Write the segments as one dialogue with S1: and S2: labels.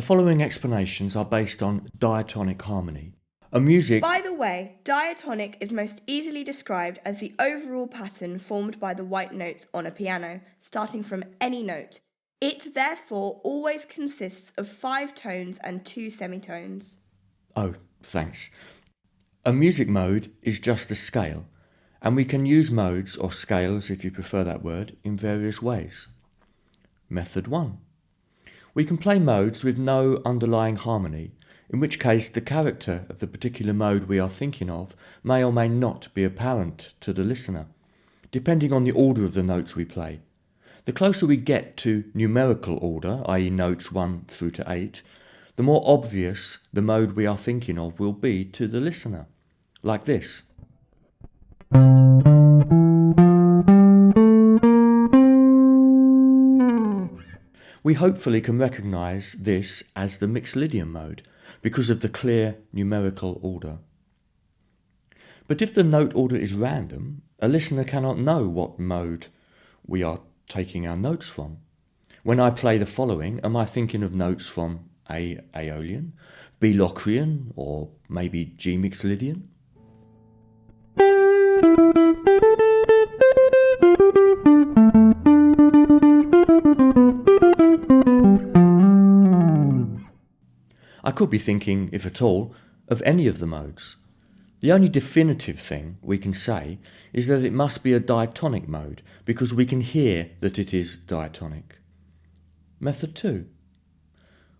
S1: following explanations are based on diatonic harmony. A music...
S2: By the way, diatonic is most easily described as the overall pattern formed by the white notes on a piano, starting from any note. It therefore always consists of 5 tones and 2 semitones.
S1: Oh, thanks. A music mode is just a scale, and we can use modes, or scales if you prefer that word, in various ways. Method 1. We can play modes with no underlying harmony, in which case the character of the particular mode we are thinking of may or may not be apparent to the listener, depending on the order of the notes we play. The closer we get to numerical order, i.e. notes 1 through to 8, the more obvious the mode we are thinking of will be to the listener. Like this. We hopefully can recognise this as the Mixolydian mode because of the clear numerical order. But if the note order is random, a listener cannot know what mode we are taking our notes from. When I play the following, am I thinking of notes from A. Aeolian, B. Locrian, or maybe G. Mixolydian? I could be thinking, if at all, of any of the modes. The only definitive thing we can say is that it must be a diatonic mode because we can hear that it is diatonic. Method 2.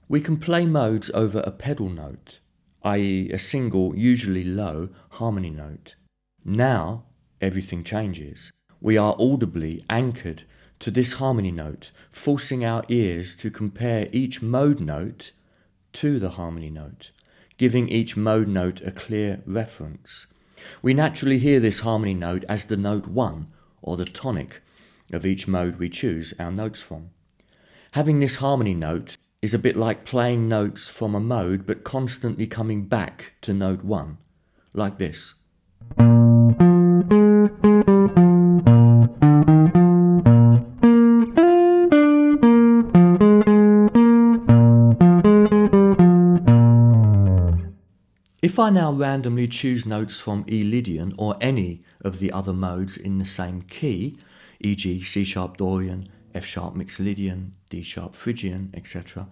S1: We can play modes over a pedal note, i.e. a single, usually low, harmony note. Now everything changes. We are audibly anchored to this harmony note, forcing our ears to compare each mode note to the harmony note, giving each mode note a clear reference. We naturally hear this harmony note as the note 1, or the tonic, of each mode we choose our notes from. Having this harmony note is a bit like playing notes from a mode but constantly coming back to note 1, like this. If I now randomly choose notes from E Lydian or any of the other modes in the same key, e.g. C-sharp Dorian, F-sharp Mixolydian, D-sharp Phrygian, etc.,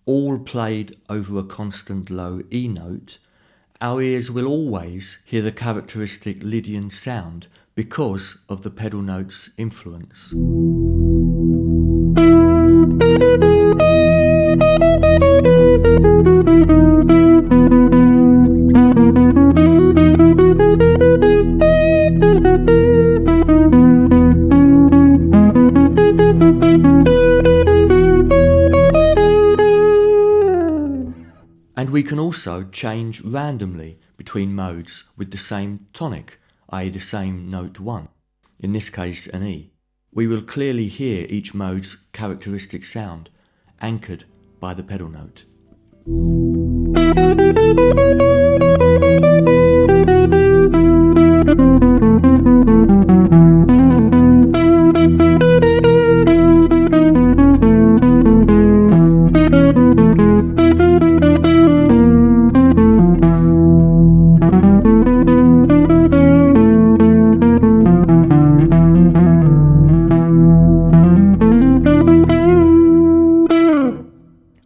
S1: all played over a constant low E note, our ears will always hear the characteristic Lydian sound because of the pedal note's influence. And we can also change randomly between modes with the same tonic, i.e. the same note 1, in this case an E. We will clearly hear each mode's characteristic sound, anchored by the pedal note.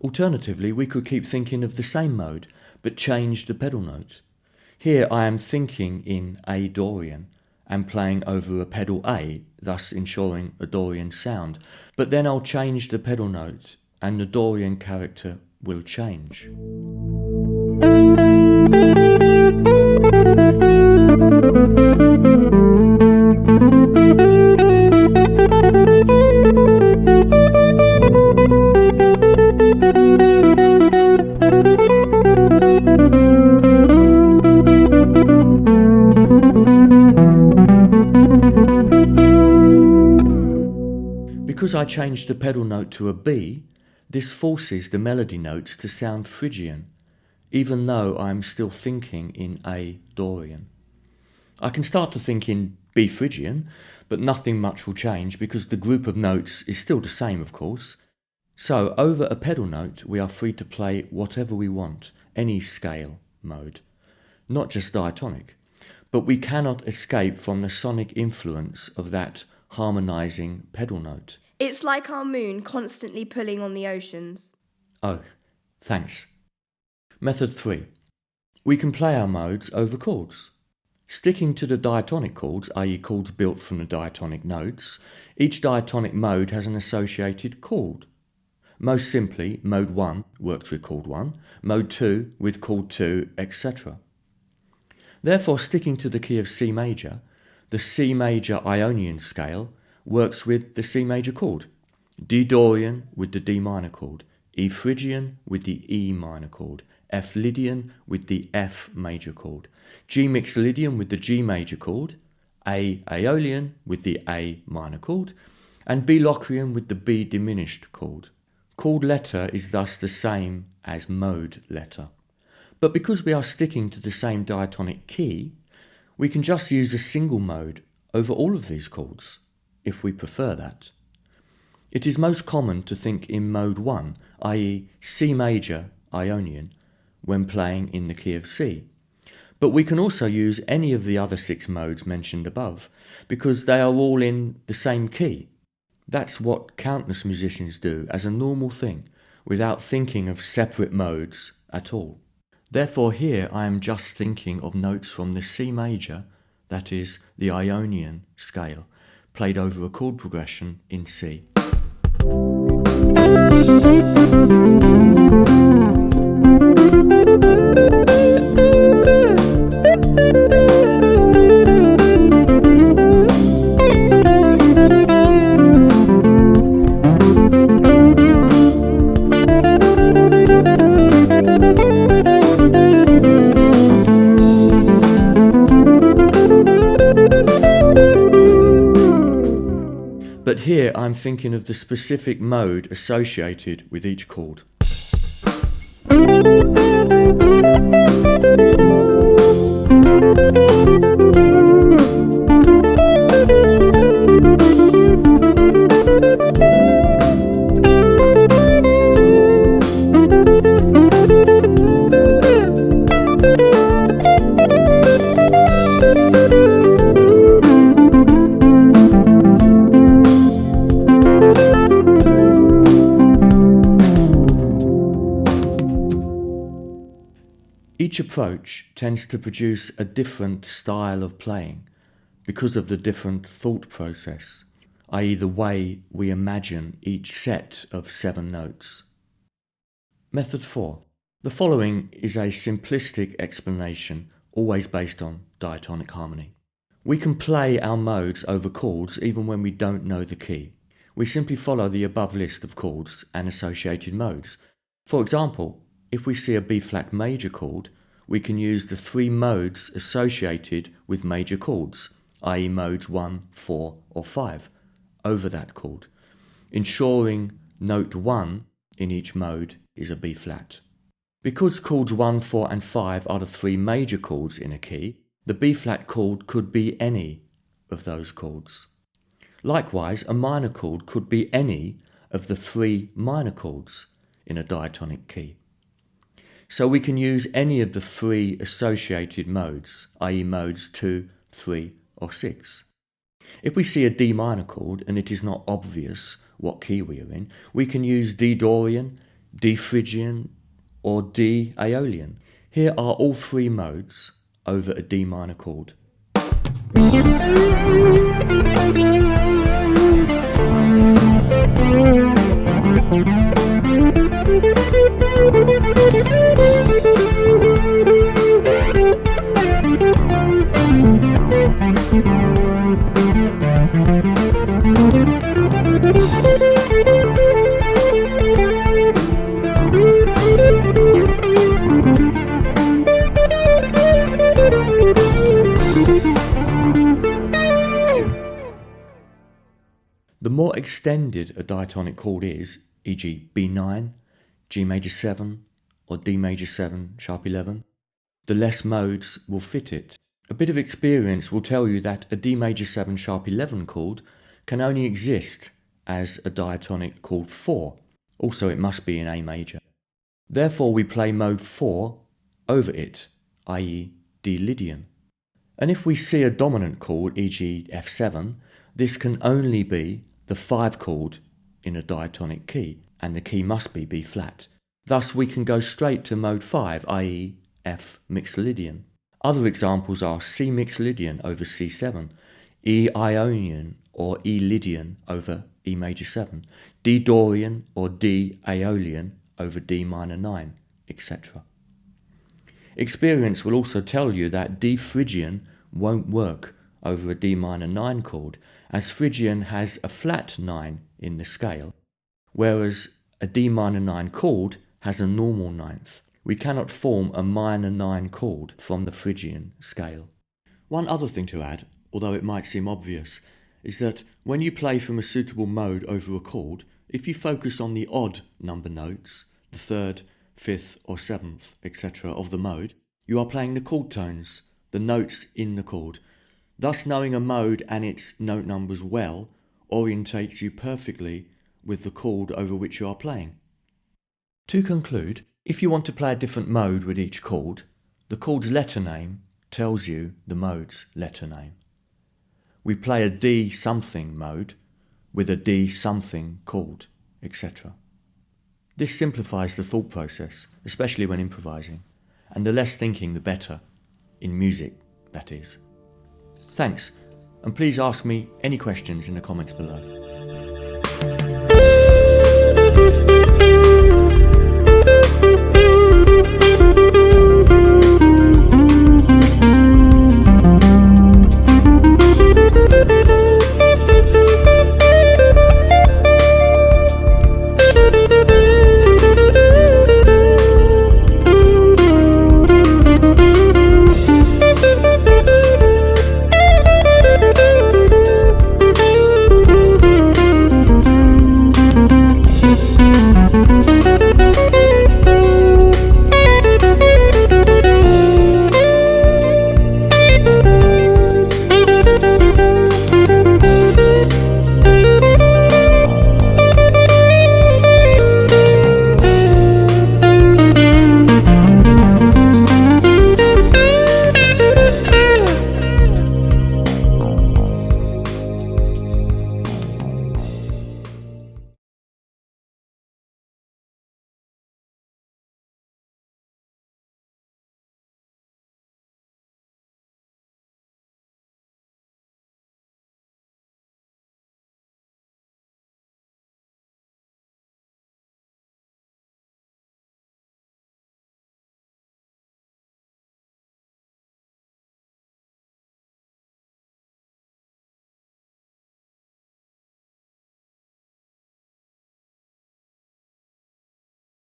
S1: Alternatively, we could keep thinking of the same mode, but change the pedal note. Here I am thinking in A Dorian and playing over a pedal A, thus ensuring a Dorian sound, but then I'll change the pedal note and the Dorian character will change. Because I changed the pedal note to a B, this forces the melody notes to sound Phrygian, even though I am still thinking in A Dorian. I can start to think in B Phrygian, but nothing much will change because the group of notes is still the same, of course. So over a pedal note we are free to play whatever we want, any scale mode, not just diatonic, but we cannot escape from the sonic influence of that harmonising pedal note.
S2: It's like our moon constantly pulling on the oceans.
S1: Oh, thanks. Method 3. We can play our modes over chords. Sticking to the diatonic chords, i.e. chords built from the diatonic notes, each diatonic mode has an associated chord. Most simply, mode 1 works with chord 1, mode 2 with chord 2, etc. Therefore, sticking to the key of C major, the C major Ionian scale works with the C major chord, D Dorian with the D minor chord, E Phrygian with the E minor chord, F Lydian with the F major chord, G mixed Lydian with the G major chord, A Aeolian with the A minor chord, and B Locrian with the B diminished chord. Chord letter is thus the same as mode letter. But because we are sticking to the same diatonic key, we can just use a single mode over all of these chords, if we prefer that. It is most common to think in mode 1, i.e. C major Ionian, when playing in the key of C. But we can also use any of the other 6 modes mentioned above, because they are all in the same key. That's what countless musicians do as a normal thing, without thinking of separate modes at all. Therefore here I am just thinking of notes from the C major, that is, the Ionian scale, played over a chord progression in C. But here I'm thinking of the specific mode associated with each chord. Each approach tends to produce a different style of playing because of the different thought process, i.e. the way we imagine each set of 7 notes. Method 4. The following is a simplistic explanation, always based on diatonic harmony. We can play our modes over chords even when we don't know the key. We simply follow the above list of chords and associated modes. For example, if we see a B-flat major chord, we can use the 3 modes associated with major chords, i.e. modes 1, 4 or 5, over that chord, ensuring note 1 in each mode is a B-flat. Because chords 1, 4 and 5 are the 3 major chords in a key, the B-flat chord could be any of those chords. Likewise, a minor chord could be any of the 3 minor chords in a diatonic key. So we can use any of the 3 associated modes, i.e. modes 2, 3 or 6. If we see a D minor chord and it is not obvious what key we are in, we can use D Dorian, D Phrygian or D Aeolian. Here are all 3 modes over a D minor chord. The more extended a diatonic chord is, e.g. B9, G major 7 or D major 7 sharp 11, the less modes will fit it. A bit of experience will tell you that a D major 7 sharp 11 chord can only exist as a diatonic chord 4, Also, it must be in A major. Therefore, we play mode 4 over it, i.e. D Lydian. And if we see a dominant chord, e.g. F7, this can only be the 5 chord in a diatonic key, and the key must be B flat. Thus, we can go straight to mode 5, i.e. F mixed Lydian. Other examples are C mixed Lydian over C7, E Ionian or E Lydian over E major 7, D Dorian or D Aeolian over D minor 9, etc. Experience will also tell you that D Phrygian won't work over a D minor 9 chord, as Phrygian has a flat 9 in the scale, whereas a D minor 9 chord has a normal ninth. We cannot form a minor 9 chord from the Phrygian scale. One other thing to add, although it might seem obvious, is that when you play from a suitable mode over a chord, if you focus on the odd number notes, the 3rd, 5th or 7th, etc. of the mode, you are playing the chord tones, the notes in the chord. Thus, knowing a mode and its note numbers well orientates you perfectly with the chord over which you are playing. To conclude, if you want to play a different mode with each chord, the chord's letter name tells you the mode's letter name. We play a D something mode with a D something chord, etc. This simplifies the thought process, especially when improvising, and the less thinking the better, in music, that is. Thanks, and please ask me any questions in the comments below.